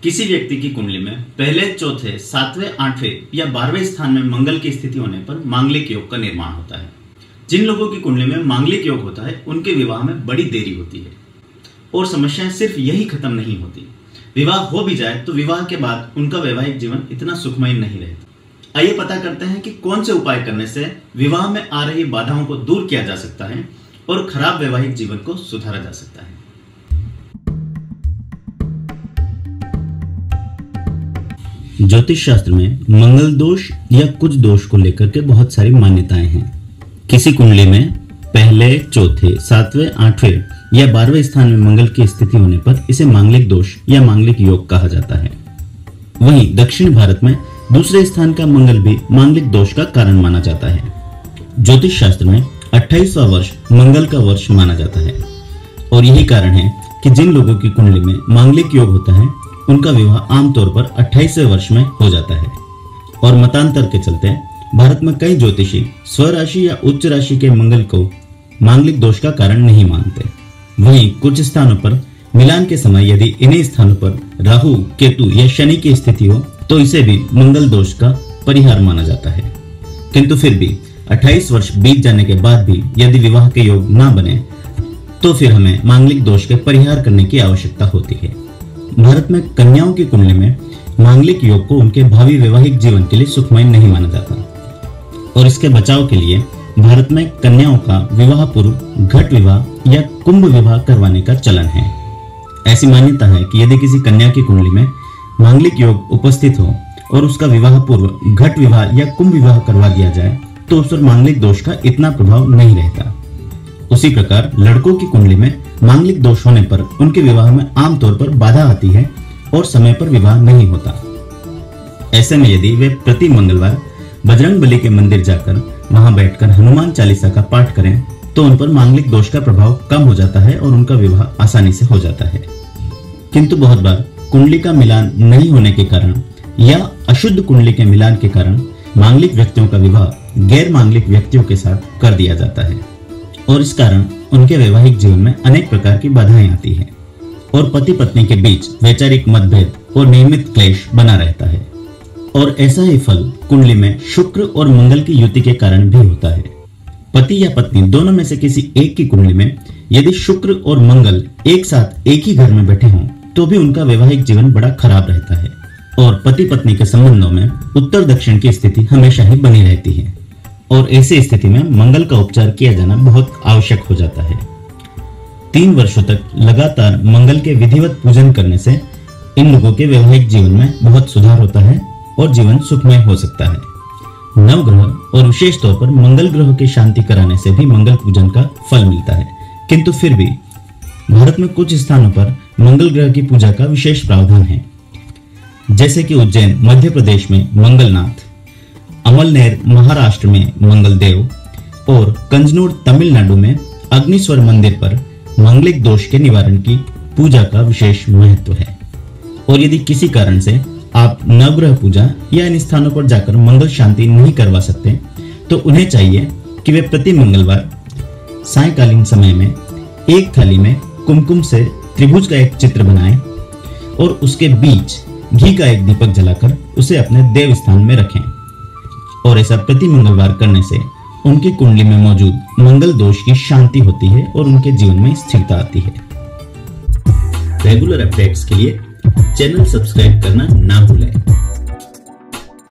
किसी व्यक्ति की कुंडली में पहले, चौथे, सातवें, आठवें या 12वें स्थान में मंगल की स्थिति होने पर मांगलिक योग का निर्माण होता है। जिन लोगों की कुंडली में मांगलिक योग होता है उनके विवाह में बड़ी देरी होती है और समस्याएं सिर्फ यही खत्म नहीं होती, विवाह हो भी जाए तो विवाह के बाद उनका वैवाहिक जीवन इतना सुखमय नहीं रहता। आइए पता करते हैं कि कौन से उपाय करने से विवाह में आ रही बाधाओं को दूर किया जा सकता है और खराब वैवाहिक जीवन को सुधारा जा सकता है। ज्योतिष शास्त्र में मंगल दोष या कुछ दोष को लेकर के बहुत सारी मान्यताएं हैं। किसी कुंडली में पहले, चौथे, सातवें, आठवें या 12वें स्थान में मंगल की स्थिति होने पर इसे मांगलिक दोष या मांगलिक योग कहा जाता है। वहीं दक्षिण भारत में दूसरे स्थान का मंगल भी मांगलिक दोष का कारण माना जाता है। ज्योतिष शास्त्र में 28वां वर्ष मंगल का वर्ष माना जाता है और यही कारण है कि जिन लोगों की कुंडली में मांगलिक योग होता है उनका विवाह आमतौर पर 28वें वर्ष में हो जाता है। और मतांतर के चलते भारत में कई ज्योतिषी स्वराशि या उच्च राशि के मंगल को मांगलिक दोष का कारण नहीं मानते। वहीं कुछ स्थानों पर मिलान के समय यदि इन्हीं स्थानों पर राहु, केतु या शनि की स्थिति हो तो इसे भी मंगल दोष का परिहार माना जाता है। किंतु फिर भी 28 वर्ष बीत जाने के बाद भी यदि विवाह के योग ना बने तो फिर हमें मांगलिक दोष के परिहार करने की आवश्यकता होती है। भारत में कन्याओं की कुंडली में मांगलिक योग को उनके भावी वैवाहिक जीवन के लिए सुखमय नहीं माना जाता और इसके बचाव के लिए भारत में कन्याओं का विवाह पूर्व घट विवाह या कुंभ विवाह करवाने का चलन है। ऐसी मान्यता है कि यदि किसी कन्या की कुंडली में मांगलिक योग उपस्थित हो और उसका विवाह पूर्व घट विवाह या कुंभ विवाह करवा दिया जाए तो उस पर मांगलिक दोष का इतना प्रभाव नहीं रहता। उसी प्रकार लड़कों की कुंडली में मांगलिक दोष होने पर उनके विवाह में आमतौर पर बाधा आती है और समय पर विवाह नहीं होता। ऐसे में यदि वे प्रति मंगलवार बजरंगबली के मंदिर जाकर वहां बैठकर हनुमान चालीसा का पाठ करें तो उन पर मांगलिक दोष का प्रभाव कम हो जाता है और उनका विवाह आसानी से हो जाता है। किंतु बहुत बार कुंडली का मिलान नहीं होने के कारण या अशुद्ध कुंडली के मिलान के कारण मांगलिक व्यक्तियों का विवाह गैर मांगलिक व्यक्तियों के साथ कर दिया जाता है और इस कारण उनके वैवाहिक जीवन में अनेक प्रकार की बाधाएं आती हैं और पति पत्नी के बीच वैचारिक मतभेद और नियमित क्लेश बना रहता है। और ऐसा ही फल कुंडली में शुक्र और मंगल की युति के कारण भी होता है। पति या पत्नी दोनों में से किसी एक की कुंडली में यदि शुक्र और मंगल एक साथ एक ही घर में बैठे हों तो भी उनका वैवाहिक जीवन बड़ा खराब रहता है और पति पत्नी के संबंधों में उत्तर दक्षिण की स्थिति हमेशा ही बनी रहती है और ऐसी स्थिति में मंगल का उपचार किया जाना बहुत आवश्यक हो जाता है। 3 वर्षों तक लगातार मंगल के विधिवत पूजन करने से इन लोगों के वैवाहिक जीवन में बहुत सुधार होता है और जीवन सुखमय हो सकता है। नवग्रह और विशेष तौर पर मंगल ग्रह की शांति कराने से भी मंगल पूजन का फल मिलता है। किंतु फिर भी भारत में कुछ स्थानों पर मंगल ग्रह की पूजा का विशेष प्रावधान है, जैसे कि उज्जैन मध्य प्रदेश में मंगलनाथ, अमलनेर महाराष्ट्र में मंगलदेव और कंजनूर तमिलनाडु में अग्निस्वर मंदिर पर मांगलिक दोष के निवारण की पूजा का विशेष महत्व है। और यदि किसी कारण से आप नवग्रह पूजा या इन स्थानों पर जाकर मंगल शांति नहीं करवा सकते तो उन्हें चाहिए कि वे प्रति मंगलवार सायंकालीन समय में एक थाली में कुमकुम से त्रिभुज का एक चित्र बनाएं और उसके बीच घी का एक दीपक जलाकर उसे अपने देव स्थान में रखें। और ऐसा प्रति मंगलवार करने से उनकी कुंडली में मौजूद मंगल दोष की शांति होती है और उनके जीवन में स्थिरता आती है। रेगुलर अपडेट्स के लिए चैनल सब्सक्राइब करना ना भूलें।